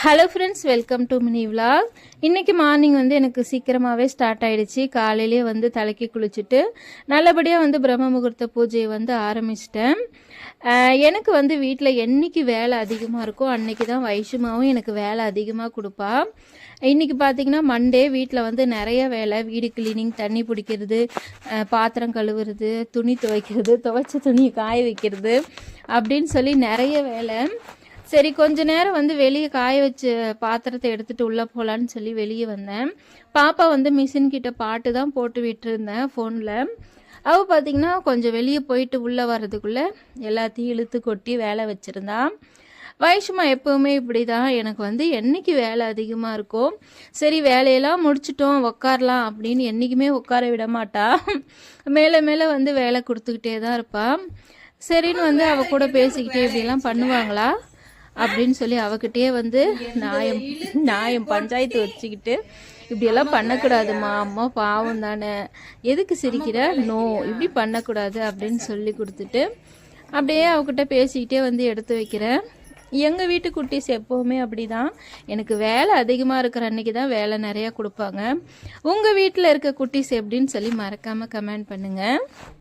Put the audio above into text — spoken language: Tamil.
Hello friends, welcome to mini vlog. இன்றைக்கி மார்னிங் எனக்கு சீக்கிரமாகவே ஸ்டார்ட் ஆகிடுச்சு. காலையிலே தலைக்கு குளிச்சுட்டு நல்லபடியாக பிரம்ம முகூர்த்த பூஜையை ஆரம்பிச்சிட்டேன். எனக்கு வீட்டில் என்றைக்கு வேலை அதிகமாக இருக்கோ அன்றைக்கி தான் வைஷுமாவும் எனக்கு வேலை அதிகமாக கொடுப்பா. இன்றைக்கி பார்த்திங்கன்னா மண்டே வீட்டில் நிறைய வேலை. வீடு கிளீனிங், தண்ணி பிடிக்கிறது, பாத்திரம் கழுவுறது, துணி துவைக்கிறது, துவைச்ச துணியை காய வைக்கிறது அப்படின்னு சொல்லி நிறைய வேலை. சரி, கொஞ்ச நேரம் வெளியே காய வச்சு பாத்திரத்தை எடுத்துகிட்டு உள்ளே போகலான்னு சொல்லி வெளியே வந்தேன். பாப்பா மிஷின் கிட்ட பாட்டு தான் போட்டு விட்டுருந்தேன் ஃபோனில். அவள் பார்த்திங்கன்னா கொஞ்சம் வெளியே போயிட்டு உள்ளே வர்றதுக்குள்ளே எல்லாத்தையும் இழுத்து கொட்டி வேலை வச்சுருந்தா. வைஷுமா எப்போவுமே இப்படி தான். எனக்கு என்றைக்கு வேலை அதிகமாக இருக்கோ சரி வேலையெல்லாம் முடிச்சிட்டோம் உட்காரலாம் அப்படின்னு என்றைக்குமே உட்கார விட மாட்டா. மேலே மேலே வேலை கொடுத்துக்கிட்டே தான் இருப்பாள். சரின்னு அவள் கூட பேசிக்கிட்டே இப்படிலாம் பண்ணுவாங்களா அப்படின்னு சொல்லி அவகிட்டே நியாயம் பஞ்சாயத்து வச்சுக்கிட்டு, இப்படியெல்லாம் பண்ணக்கூடாதுமா, அம்மா பாவம் தானே, எதுக்கு சிரிக்கிற, நோ இப்படி பண்ணக்கூடாது அப்படின்னு சொல்லி கொடுத்துட்டு அப்படியே அவகிட்ட பேசிக்கிட்டே எடுத்து வைக்கிறேன். எங்கள் வீட்டு குட்டீஸ் எப்போவுமே அப்படி தான். எனக்கு வேலை அதிகமாக இருக்கிற அன்றைக்கி தான் வேலை நிறையா கொடுப்பாங்க. உங்கள் வீட்டில் இருக்க குட்டீஸ் எப்படின்னு சொல்லி மறக்காமல் கமெண்ட் பண்ணுங்கள்.